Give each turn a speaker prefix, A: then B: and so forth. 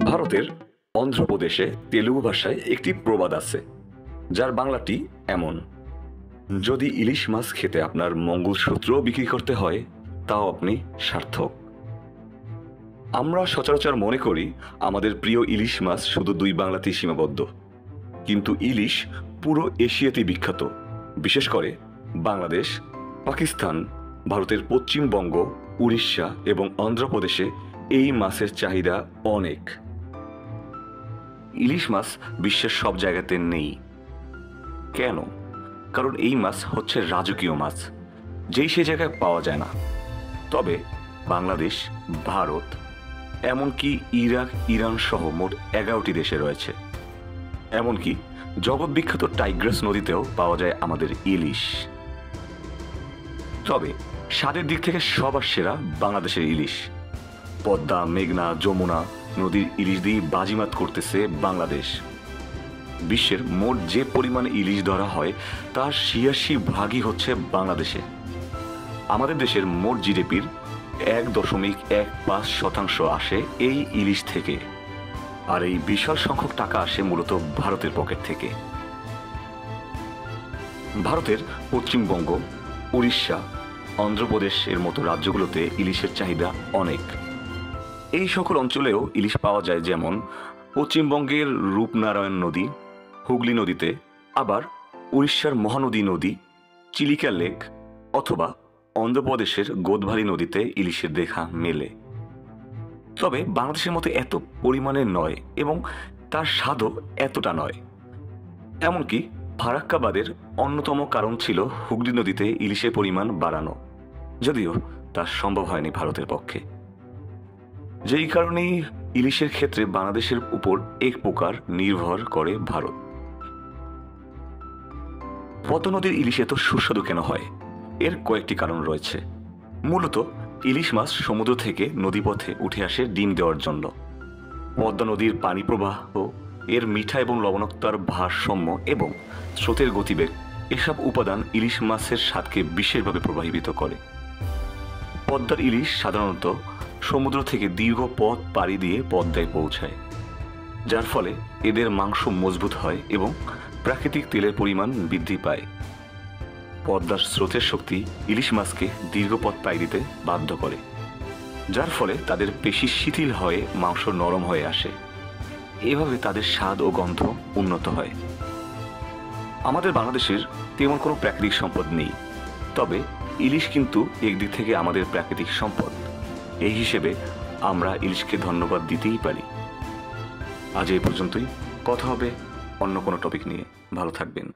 A: ভারতের অন্ধ্রপ্রদেশে তেলুগু ভাষায় একটি প্রবাদ আছে, যার বাংলাটি এমন: যদি ইলিশ মাছ খেতে আপনার মঙ্গলসূত্রও বিক্রি করতে হয়, তাও আপনি সার্থক। আমরা সচরাচর মনে করি আমাদের প্রিয় ইলিশ মাছ শুধু দুই বাংলাতেই সীমাবদ্ধ, কিন্তু ইলিশ পুরো এশিয়াতে বিখ্যাত। বিশেষ করে বাংলাদেশ, পাকিস্তান, ভারতের পশ্চিমবঙ্গ, উড়িষ্যা এবং অন্ধ্রপ্রদেশে এই মাছের চাহিদা অনেক। ইলিশ মাছ বিশ্বের সব জায়গাতে নেই। কেন? কারণ এই মাছ হচ্ছে রাজকীয় মাছ, যেই সে জায়গায় পাওয়া যায় না। তবে বাংলাদেশ, ভারত, এমনকি ইরাক, ইরান সহ মোট 11টি দেশে রয়েছে। এমনকি জগৎ বিখ্যাত টাইগ্রাস নদীতেও পাওয়া যায় আমাদের ইলিশ। তবে স্বাদের দিক থেকে সবার সেরা বাংলাদেশের ইলিশ। পদ্মা, মেঘনা, যমুনা নদীর ইলিশ দিয়ে বাজিমাত করতেছে বাংলাদেশ। বিশ্বের মোট যে পরিমাণে ইলিশ ধরা হয় তার ৮৬% হচ্ছে বাংলাদেশে। আমাদের দেশের মোট জিডিপির ১.১৫% আসে এই ইলিশ থেকে, আর এই বিশাল সংখ্যক টাকা আসে মূলত ভারতের পকেট থেকে। ভারতের পশ্চিমবঙ্গ, উড়িষ্যা, অন্ধ্রপ্রদেশ এর মতো রাজ্যগুলোতে ইলিশের চাহিদা অনেক। এই সকল অঞ্চলেও ইলিশ পাওয়া যায়, যেমন পশ্চিমবঙ্গের রূপনারায়ণ নদী, হুগলি নদীতে, আবার উড়িষ্যার মহানদী নদী, চিলিকা লেক, অথবা অন্ধ্রপ্রদেশের গোদাবরী নদীতে ইলিশের দেখা মেলে। তবে বাংলাদেশের মতো এত পরিমাণে নয় এবং তার স্বাদও এতটা নয়। এমনকি ফারাক্কাবাদের অন্যতম কারণ ছিল হুগলি নদীতে ইলিশের পরিমাণ বাড়ানো, যদিও তা সম্ভব হয়নি ভারতের পক্ষে। যেই কারণেই ইলিশের ক্ষেত্রে বাংলাদেশের উপর এক প্রকার নির্ভর করে ভারত। পদ্মা নদীর ইলিশ এত সুস্বাদু কেন হয়? এর কয়েকটি কারণ রয়েছে। মূলত ইলিশ মাছ সমুদ্র থেকে নদীপথে উঠে আসে ডিম দেওয়ার জন্য। পদ্মা নদীর পানি প্রবাহ, এর মিঠা এবং লবণাক্ততার ভারসাম্য এবং স্রোতের গতিবেগ, এসব উপাদান ইলিশ মাছের স্বাদকে বিশেষভাবে প্রভাবিত করে। পদ্মার ইলিশ সাধারণত সমুদ্র থেকে দীর্ঘ পথ পাড়ি দিয়ে পদ্মায় পৌঁছায়, যার ফলে এদের মাংস মজবুত হয় এবং প্রাকৃতিক তেলের পরিমাণ বৃদ্ধি পায়। পদ্মার স্রোতের শক্তি ইলিশ মাছকে দীর্ঘ পথ পাড়ি দিতে বাধ্য করে, যার ফলে তাদের পেশি শিথিল হয়ে মাংস নরম হয়ে আসে। এভাবে তাদের স্বাদ ও গন্ধ উন্নত হয়। আমাদের বাংলাদেশের তেমন কোনো প্রাকৃতিক সম্পদ নেই, তবে ইলিশ কিন্তু একদিক থেকে আমাদের প্রাকৃতিক সম্পদ। এই হিসেবে আমরা ইলিশকে ধন্যবাদ দিতেই পারি। আজ এই পর্যন্তই। কথা হবে অন্য কোনো টপিক নিয়ে। ভালো থাকবেন।